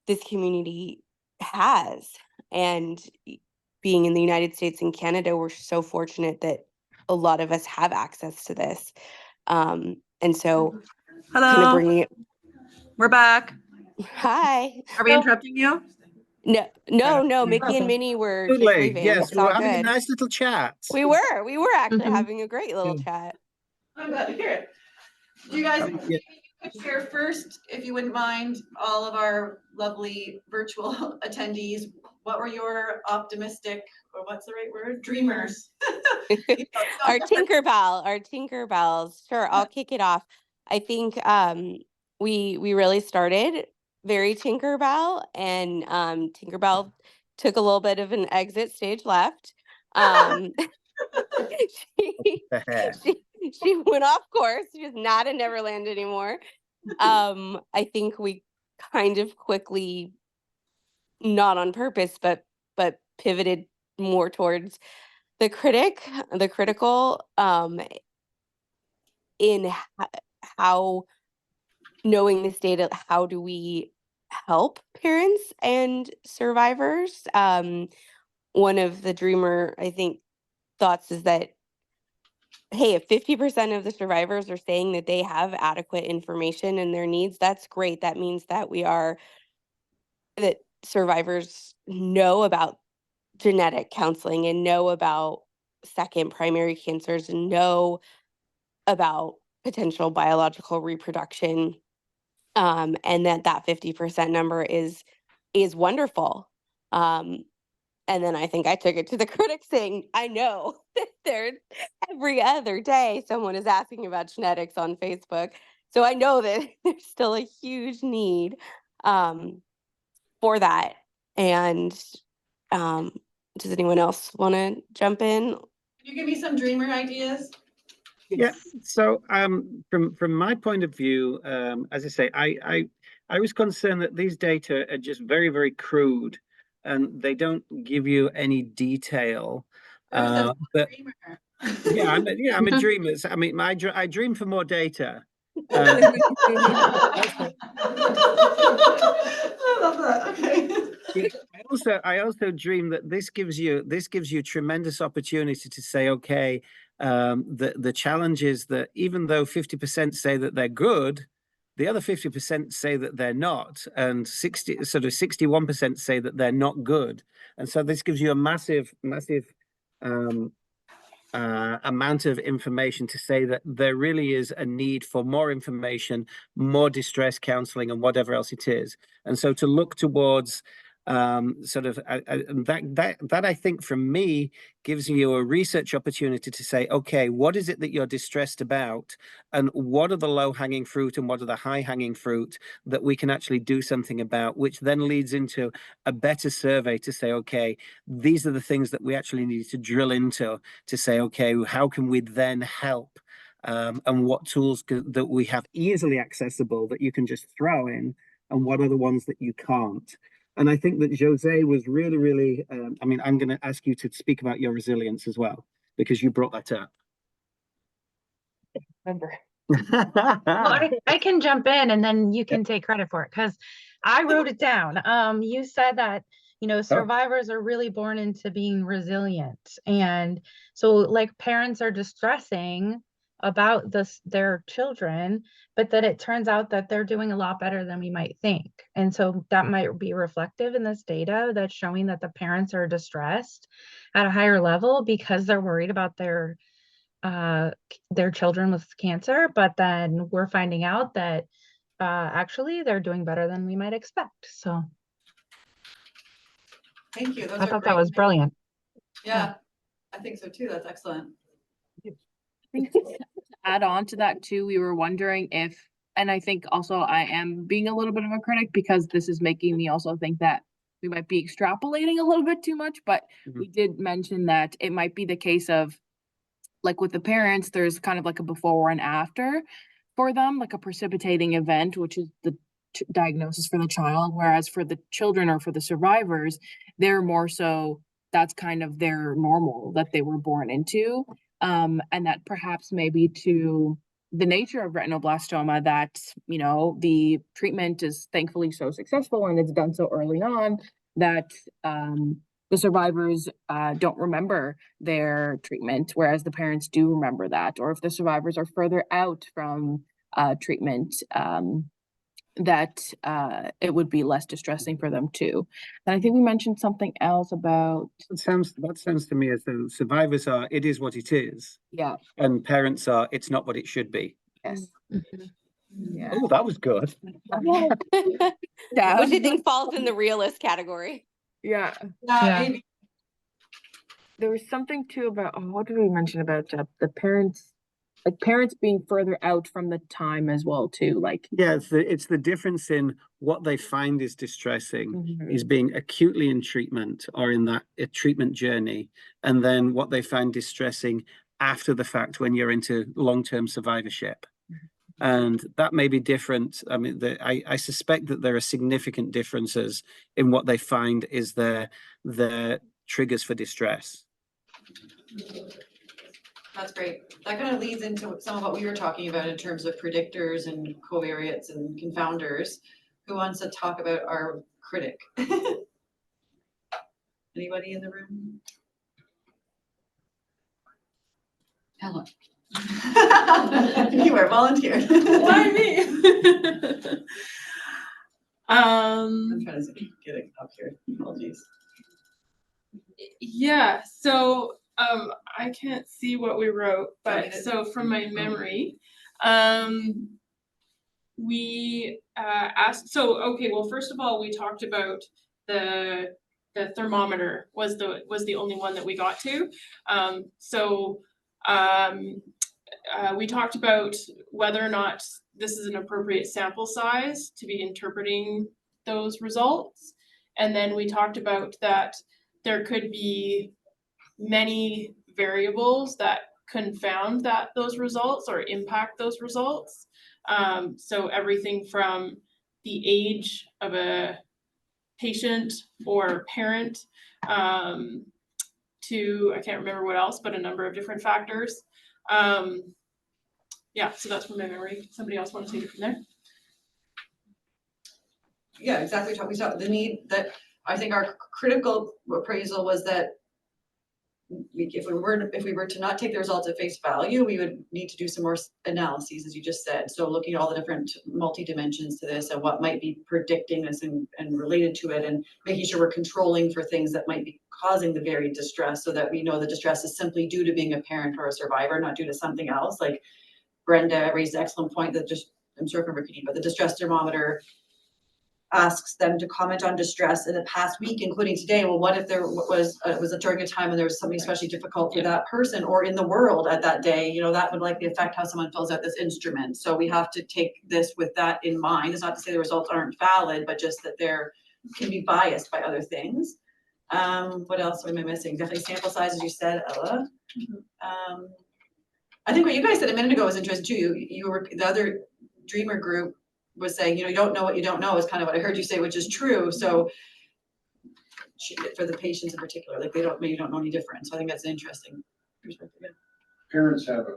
this community has. And being in the United States and Canada, we're so fortunate that a lot of us have access to this. And so kind of Hello, bringing it. we're back. Hi. Are we interrupting you? No, Mickey and Minnie were just Absolutely. leaving. Yes, It's we were all having a good. nice little chat. We were actually Mhm. having a great little Yeah. chat. I'm glad to hear it. Do you guys, Yeah. could share first, if you wouldn't mind, all of our lovely virtual attendees, what were your optimistic, or what's the right word, dreamers? Our Tinkerbells. Sure, I'll kick it off. I think we really started very Tinkerbell, and Tinkerbell took a little bit of an exit stage left. she, The hair. she went off course. She's not in Neverland anymore. I think we kind of quickly, not on purpose, but pivoted more towards the critical in how, knowing this data, how do we help parents and survivors? One of the dreamer, I think, thoughts is that, hey, if 50% of the survivors are saying that they have adequate information in their needs, that's great. That means that that survivors know about genetic counseling and know about second primary cancers and know about potential biological reproduction, and that 50% number is wonderful. And then I think I took it to the critics saying, I know that every other day someone is asking about genetics on Facebook. So I know that there's still a huge need for that. And does anyone else want to jump in? Can you give me some dreamer ideas? Yeah. So from my point of view, as I say, I was concerned that these data are just very, very crude and they don't give you any detail. But yeah, I'm a dreamer. I mean, I dream for more data. I love that. Okay. I also dream that this gives you tremendous opportunity to say, okay, the challenge is that even though 50% say that they're good, the other 50% say that they're not, and 61% say that they're not good. And so this gives you a massive amount of information to say that there really is a need for more information, more distress counseling, and whatever else it is. And so to look towards that I think from me gives you a research opportunity to say, okay, what is it that you're distressed about, and what are the low-hanging fruit and what are the high-hanging fruit that we can actually do something about, which then leads into a better survey to say, okay, these are the things that we actually need to drill into to say, okay, how can we then help, and what tools that we have easily accessible that you can just throw in, and what are the ones that you can't. And I think that Jose was really, really, I mean, I'm going to ask you to speak about your resilience as well, because you brought that up. Remember. Well, I can jump in and then you can take credit for it because I wrote it down. You said that, survivors are really born into being resilient. And so like parents are distressing about their children, but that it turns out that they're doing a lot better than we might think. And so that might be reflective in this data that's showing that the parents are distressed at a higher level because they're worried about their children with cancer, but then we're finding out that actually they're doing better than we might expect. So Thank you. Those I are thought great. that was brilliant. Yeah, I think so too. That's excellent. To add on to that too, we were wondering if, and I think also I am being a little bit of a critic because this is making me also think that we might be extrapolating a little bit too much, but we did mention that it might be the case of, like with the parents, there's kind of like a before and after for them, like a precipitating event, which is the diagnosis for the child, whereas for the children or for the survivors, they're more so, that's kind of their normal that they were born into. And that perhaps maybe to the nature of retinoblastoma that, the treatment is thankfully so successful and it's done so early on that the survivors don't remember their treatment, whereas the parents do remember that, or if the survivors are further out from treatment, that it would be less distressing for them too. And I think we mentioned something else about. That sounds to me as the survivors are, it is what it is. Yeah. And parents are, it's not what it should be. Yes. Yeah. Oh, that was good. What do you think falls in the realist category? Yeah. Maybe. There was something too about, what did we mention about the parents, like parents being further out from the time as well too, like. Yeah, it's the difference in what they find is distressing is being acutely in treatment or in that treatment journey, and then what they find distressing after the fact when you're into long-term survivorship. And that may be different. I mean, I suspect that there are significant differences in what they find is their triggers for distress. That's great. That kind of leads into some of what we were talking about in terms of predictors and covariates and confounders. Who wants to talk about our critic? Anybody in the room? Helen. You are volunteered. Why me? I'm trying to get it up here. Apologies. Yeah, so I can't see what we wrote, but so from my memory, we asked, so okay, well, first of all, we talked about the thermometer was the only one that we got to. We talked about whether or not this is an appropriate sample size to be interpreting those results. And then we talked about that there could be many variables that confound those results or impact those results. So everything from the age of a patient or parent to, I can't remember what else, but a number of different factors. Yeah, so that's from my memory. Somebody else want to take it from there? Yeah, exactly. We talked the need that I think our critical appraisal was that if we were to not take the results at face value, we would need to do some more analyses, as you just said. So looking at all the different multi-dimensions to this and what might be predicting this and related to it, and making sure we're controlling for things that might be causing the varied distress, so that we know the distress is simply due to being a parent or a survivor, not due to something else. Like Brenda raised an excellent point that I'm sorry if I'm repeating, but the distress thermometer asks them to comment on distress in the past week, including today. Well, what if there was during a time when there was something especially difficult for that person or in the world at that day? You know, that would likely affect how someone fills out this instrument. So we have to take this with that in mind. It's not to say the results aren't valid, but just that they're can be biased by other things. What else am I missing? Definitely sample size, as you said, Ella. I think what you guys said a minute ago was interesting too. You were the other dreamer group was saying, you know, you don't know what you don't know is kind of what I heard you say, which is true. So for the patients in particular, like maybe don't know any difference. So I think that's an interesting perspective. Yeah. Parents have a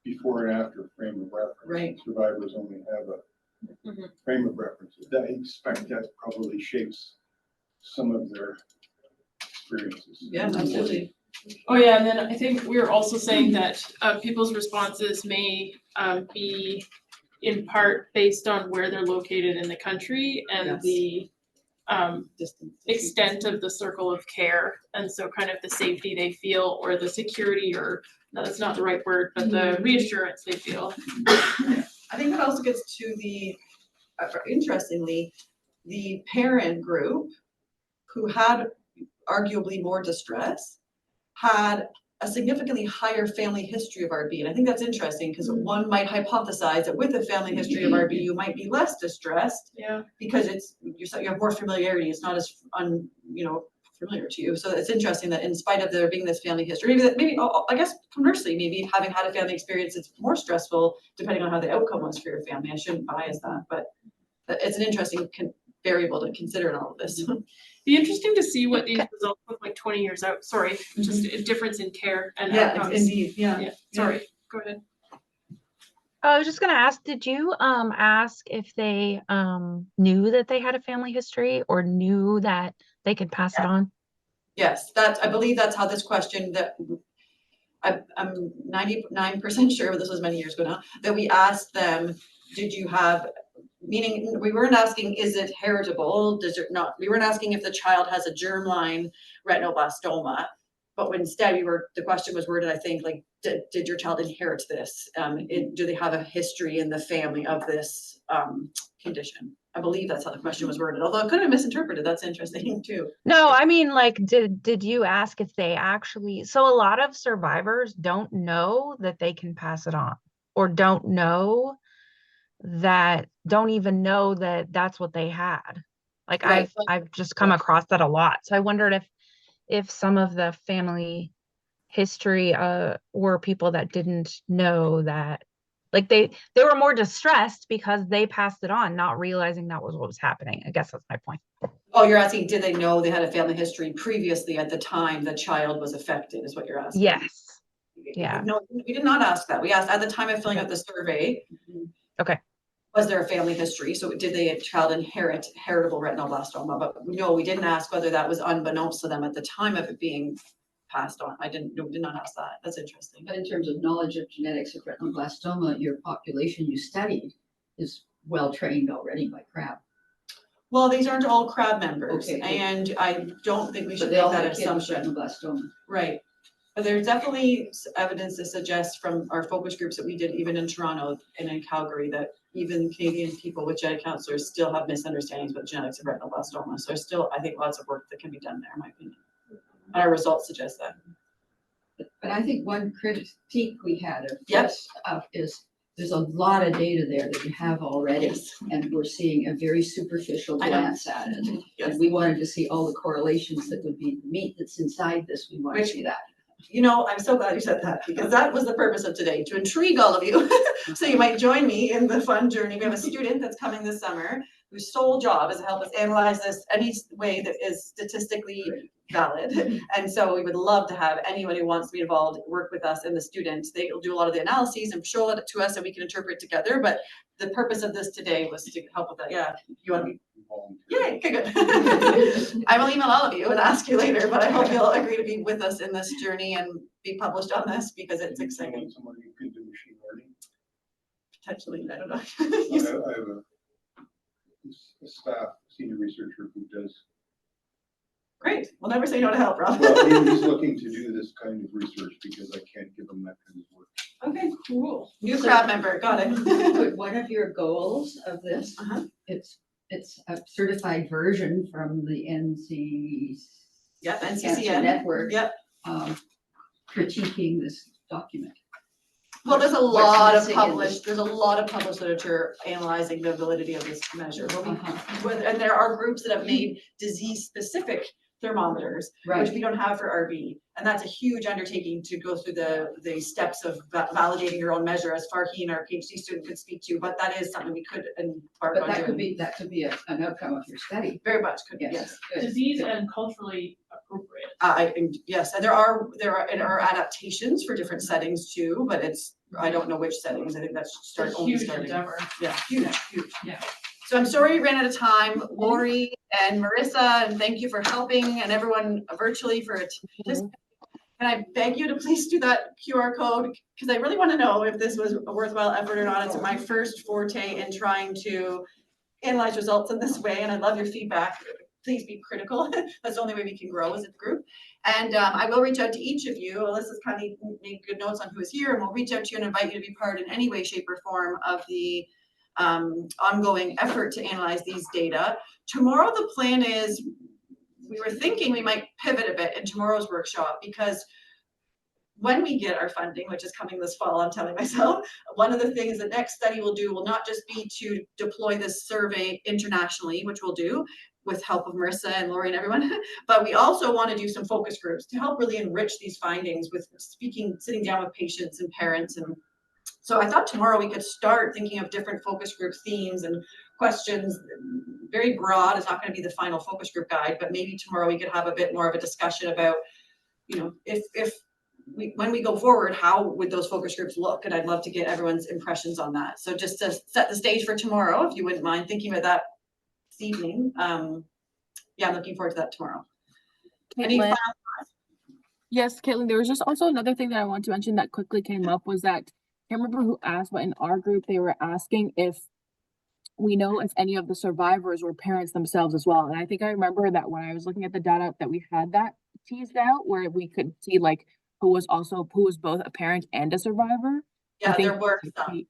before and after frame of reference. Right. Survivors only have a frame of reference. I expect that probably shapes some of their experiences. Yeah, absolutely. Oh yeah, and then I think we were also saying that people's responses may be in part based on where they're located in the country and the extent of the circle of care, and so kind of the safety they feel or the security, or no, that's not the right word, but the reassurance they feel. I think that also gets to the interestingly, the parent group who had arguably more distress had a significantly higher family history of RB. And I think that's interesting because one might hypothesize that with a family history of RB, you might be less distressed because you have more familiarity. It's not as familiar to you. So it's interesting that in spite of there being this family history, I guess conversely, maybe having had a family experience, it's more stressful depending on how the outcome was for your family. I shouldn't bias that, but it's an interesting variable to consider in all of this. Be interesting to see what these results look like 20 years out. Sorry, just a difference in care and outcomes. Indeed. Sorry, go ahead. I was just gonna ask, did you ask if they knew that they had a family history or knew that they could pass it on? Yes, I believe that's how this question that I'm 99% sure, but this was many years ago now, that we asked them, did you have, meaning we weren't asking, is it heritable? Does it not? We weren't asking if the child has a germline retinoblastoma, but instead the question was worded, I think, like, did your child inherit this? Do they have a history in the family of this condition? I believe that's how the question was worded, although it could have been misinterpreted. That's interesting too. No, I mean, like, did you ask if they actually, so a lot of survivors don't know that they can pass it on, or don't even know that that's what they had. Like, Right. I've just come across that a lot. So I wondered if some of the family history were people that didn't know that, like, they were more distressed because they passed it on, not realizing that was what was happening. I guess that's my point. Oh, you're asking, did they know they had a family history previously at the time the child was affected, is what you're asking? Yes. Yeah. No, we did not ask that. We asked at the time of filling out the survey. Okay. Was there a family history? So did the child inherit heritable retinoblastoma? But no, we didn't ask whether that was unbeknownst to them at the time of it being passed on. We did not ask that. That's interesting. But in terms of knowledge of genetics of retinoblastoma, your population you studied is well trained already by CRAB. Well, these aren't all CRAB members, Okay, and I don't think we should But they make all that have kids with assumption. retinoblastoma. Right. But there's definitely evidence to suggest from our focus groups that we did even in Toronto and in Calgary that even Canadian people with genetic counselors still have misunderstandings about genetics of retinoblastoma. So there's still, I think, lots of work that can be done there, in my opinion. And our results suggest that. But I think one critique we had of Yep. this is there's a lot of data there that you have already, and we're seeing a very superficial I know. glance at it. Yes. And we wanted to see all the correlations that would be the meat that's inside this. We want to Which- see that. You know, I'm so glad you said that, because that was the purpose of today, to intrigue all of you. So you might join me in the fun journey. We have a student that's coming this summer whose sole job is to help us analyze this any way that is statistically valid. And so we would love to have anyone who wants to be involved work with us and the students. They will do a lot of the analyses and show it to us so we can interpret together. But the purpose of this today was to help with that. Yeah, you want to be? Yeah, okay, good. I will email all of you and ask you later, but I hope you'll agree to be with us in this journey and be published on this because it's exciting. Someone who can do machine learning. Potentially, I don't know. I have a staff senior researcher who does. Great. We'll never say no to help, Rob. Well, he's looking to do this kind of research because I can't give him that kind of work. Okay, cool. New crowd member, got it. But one of your goals of this, it's a certified version from the Yep, Cancer NCCN. Network. Yep. Critiquing this document. Well, there's a What's lot of missing in published literature analyzing the validity of this measure. And there are groups that have made disease-specific thermometers, which we don't have for RV. And that's a huge undertaking to go through the steps of validating your own measure, as Farheen, our PhD student, could speak to. But that is something we could embark But on that doing. could be an outcome of your study. Very much could be, yes. Disease and culturally appropriate. Yes, and there are adaptations for different settings too, but I don't know which settings. I think that's only starting. Endeavor. Yeah, huge. Yeah. So I'm sorry we ran out of time. Lori and Marissa, and thank you for helping, and everyone virtually for it. Can I beg you to please do that QR code? Because I really want to know if this was a worthwhile effort or not. It's my first forte in trying to analyze results in this way, and I love your feedback. Please be critical. That's the only way we can grow as a group. And I will reach out to each of you. Alyssa's kind of made good notes on who is here, and we'll reach out to you and invite you to be part in any way, shape, or form of the ongoing effort to analyze these data. Tomorrow, the plan is, we were thinking we might pivot a bit in tomorrow's workshop, because when we get our funding, which is coming this fall, I'm telling myself, one of the things the next study will do will not just be to deploy this survey internationally, which we'll do with help of Marissa and Lori and everyone, but we also want to do some focus groups to help really enrich these findings with sitting down with patients and parents. And so I thought tomorrow we could start thinking of different focus group themes and questions, very broad. It's not going to be the final focus group guide, but maybe tomorrow we could have a bit more of a discussion about, when we go forward, how would those focus groups look? And I'd love to get everyone's impressions on that. So just to set the stage for tomorrow, if you wouldn't mind thinking about that this evening, yeah, I'm looking forward to that tomorrow. Any Caitlin? final Yes, Caitlin, there was just also another thing that I want to mention that quickly came up was that, I can't remember who asked, but in our group, they were asking if we know if any of the survivors were parents themselves as well. And I think I remember that when I was looking at the data that we had that teased out where we could see like who was both a parent and a survivor. Yeah, there were some.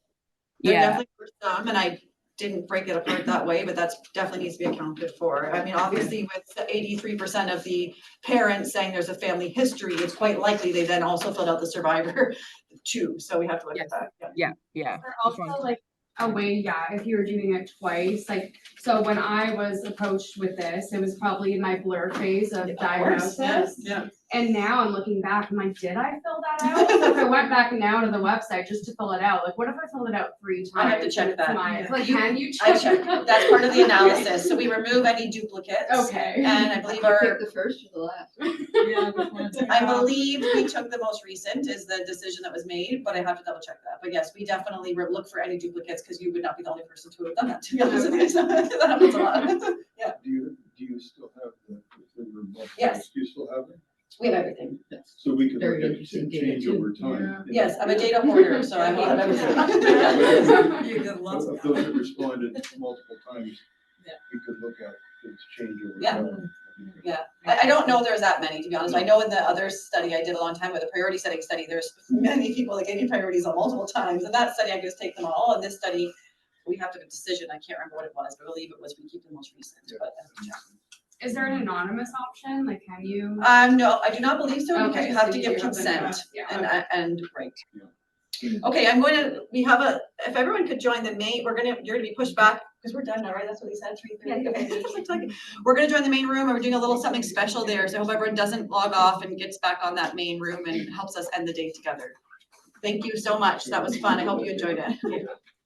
There definitely were some, and I didn't break it apart that way, but that's definitely needs to be accounted for. I mean, obviously with 83% of the parents saying there's a family history, it's quite likely they then also filled out the survivor too. So we have to look at that. Yeah. There also like a way, if you were doing it twice, like, so when I was approached with this, it was probably in my blur phase of diagnosis. Yeah. And now I'm looking back, I'm like, did I fill that out? So if I went back now to the website just to fill it out, like, what if I filled it out 3 times? I have to check that. Like, can you I check? checked, that's part of the analysis. So we remove any duplicates. Okay. And I believe You our, pick the first or the last? I believe we took the most recent is the decision that was made, but I have to double check that. But yes, we definitely look for any duplicates because you would not be the only person to have done that, to be honest with you. So that happens a lot. Yeah. Do you still have the remote? Yes. Do you still have it? We have everything. So we could Very look at interesting change data, over too. time. Yes, I'm a data hoarder, so I will have everything. Of those that responded multiple times, we could look at its change over Yeah. time. Yeah, I don't know there's that many, to be honest. I know in the other study I did a long time with the priority setting study, there's many people that gave me priorities on multiple times. In that study, I could just take them all. In this study, we have to have a decision. I can't remember what it was, but I believe it was we keep the most recent, but I have to check. Is there an anonymous option? Like, can you? No, I do not believe so because Okay, you have so to you give do have to consent know. Yeah, and right. Okay, if everyone could join the main, you're gonna be pushed back because we're done now, right? That's what he said, 3:30. We're gonna join the main room and we're doing a little something special there. So I hope everyone doesn't log off and gets back on that main room and helps us end the day together. Thank you so much. That was fun. I hope you enjoyed it.